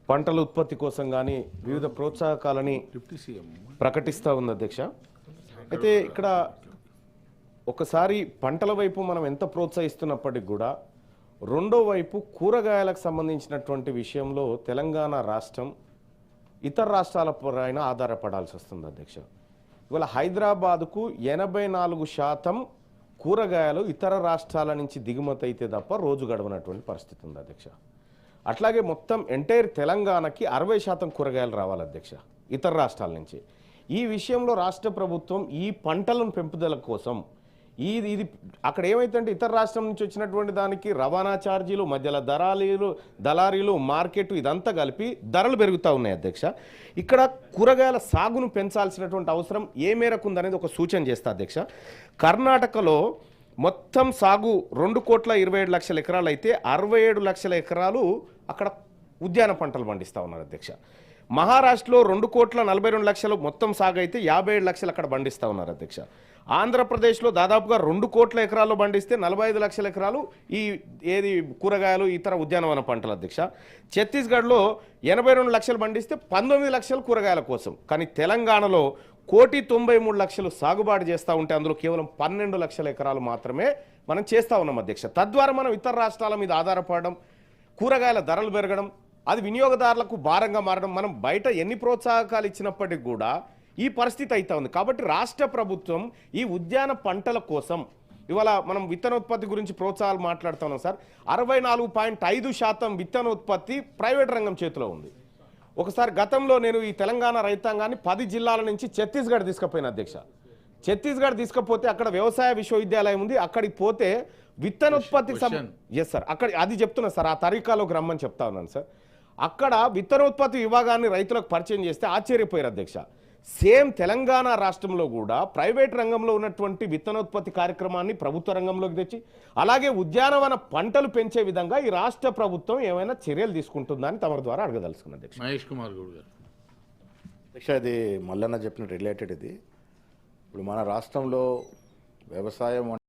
పంటల ఉత్పత్తి కోసం కానీ వివిధ ప్రోత్సాహకాలని ప్రకటిస్తూ ఉంది అధ్యక్ష. అయితే ఇక్కడ ఒకసారి పంటల వైపు మనం ఎంత ప్రోత్సహిస్తున్నప్పటికీ కూడా రెండో వైపు కూరగాయలకు సంబంధించినటువంటి విషయంలో తెలంగాణ రాష్ట్రం ఇతర రాష్ట్రాల పైన ఆధారపడాల్సి వస్తుంది అధ్యక్ష. ఇవాళ హైదరాబాద్కు 84% కూరగాయలు ఇతర రాష్ట్రాల నుంచి దిగుమతి అయితే తప్ప రోజు గడవనటువంటి పరిస్థితి ఉంది అధ్యక్ష. అట్లాగే మొత్తం ఎంటైర్ తెలంగాణకి 60% కూరగాయలు రావాలి అధ్యక్ష ఇతర రాష్ట్రాల నుంచి. ఈ విషయంలో రాష్ట్ర ప్రభుత్వం ఈ పంటలను పెంపుదల కోసం ఇది అక్కడ ఏమైతుందంటే ఇతర రాష్ట్రం నుంచి వచ్చినటువంటి దానికి రవాణా ఛార్జీలు, మధ్యలో దళారీలు, మార్కెట్ ఇదంతా కలిపి ధరలు పెరుగుతూ ఉన్నాయి అధ్యక్ష. ఇక్కడ కూరగాయల సాగును పెంచాల్సినటువంటి అవసరం ఏ మేరకు ఉందనేది ఒక సూచన చేస్తా అధ్యక్ష. కర్ణాటకలో మొత్తం సాగు 2,27,00,000 ఎకరాలు అయితే 67 లక్షల ఎకరాలు అక్కడ ఉద్యాన పంటలు పండిస్తూ ఉన్నారు అధ్యక్ష. మహారాష్ట్రలో 2,42,00,000 మొత్తం సాగు అయితే 57 లక్షలు అక్కడ పండిస్తూ ఉన్నారు అధ్యక్ష. ఆంధ్రప్రదేశ్లో దాదాపుగా 2 కోట్ల ఎకరాల్లో పండిస్తే 45 లక్షల ఎకరాలు ఏది కూరగాయలు ఇతర ఉద్యానవన పంటలు అధ్యక్ష. ఛత్తీస్గఢ్లో 82 లక్షలు పండిస్తే 19 లక్షలు కూరగాయల కోసం. కానీ తెలంగాణలో 1,93,00,000 సాగుబాటు చేస్తూ ఉంటే అందులో కేవలం 12 లక్షల ఎకరాలు మాత్రమే మనం చేస్తూ ఉన్నాం అధ్యక్ష. తద్వారా మనం ఇతర రాష్ట్రాల మీద ఆధారపడడం, కూరగాయల ధరలు పెరగడం, అది వినియోగదారులకు భారంగా మారడం, మనం బయట ఎన్ని ప్రోత్సాహకాలు ఇచ్చినప్పటికీ కూడా ఈ పరిస్థితి అయితే ఉంది. కాబట్టి రాష్ట్ర ప్రభుత్వం ఈ ఉద్యాన పంటల కోసం ఇవాళ మనం విత్తనోత్పత్తి గురించి ప్రోత్సాహాలు మాట్లాడుతున్నాం సార్. 64.5% విత్తనోత్పత్తి ప్రైవేట్ రంగం చేతిలో ఉంది. ఒకసారి గతంలో నేను ఈ తెలంగాణ రైతాంగాన్ని 10 జిల్లాల నుంచి ఛత్తీస్గఢ్ తీసుకుపోయిన అధ్యక్ష. ఛత్తీస్గఢ్ తీసుకపోతే అక్కడ వ్యవసాయ విశ్వవిద్యాలయం ఉంది. అక్కడికి పోతే విత్తనోత్పత్తికి ఎస్ సార్, అక్కడ అది చెప్తున్నా సార్, ఆ తరీకాలోకి రమ్మని చెప్తా ఉన్నాను సార్. అక్కడ విత్తనోత్పత్తి విభాగాన్ని రైతులకు పరిచయం చేస్తే ఆశ్చర్యపోయారు అధ్యక్ష. సేమ్ తెలంగాణ రాష్ట్రంలో కూడా ప్రైవేట్ రంగంలో ఉన్నటువంటి విత్తనోత్పత్తి కార్యక్రమాన్ని ప్రభుత్వ రంగంలోకి తెచ్చి అలాగే ఉద్యానవన పంటలు పెంచే విధంగా ఈ రాష్ట్ర ప్రభుత్వం ఏమైనా చర్యలు తీసుకుంటుందా అని తమ ద్వారా అడగదలుచుకున్న అధ్యక్ష. మహేష్ కుమార్ గౌడ్ గారు. అధ్యక్ష, ఇది మల్లన్న చెప్పిన రిలేటెడ్. ఇది ఇప్పుడు మన రాష్ట్రంలో వ్యవసాయం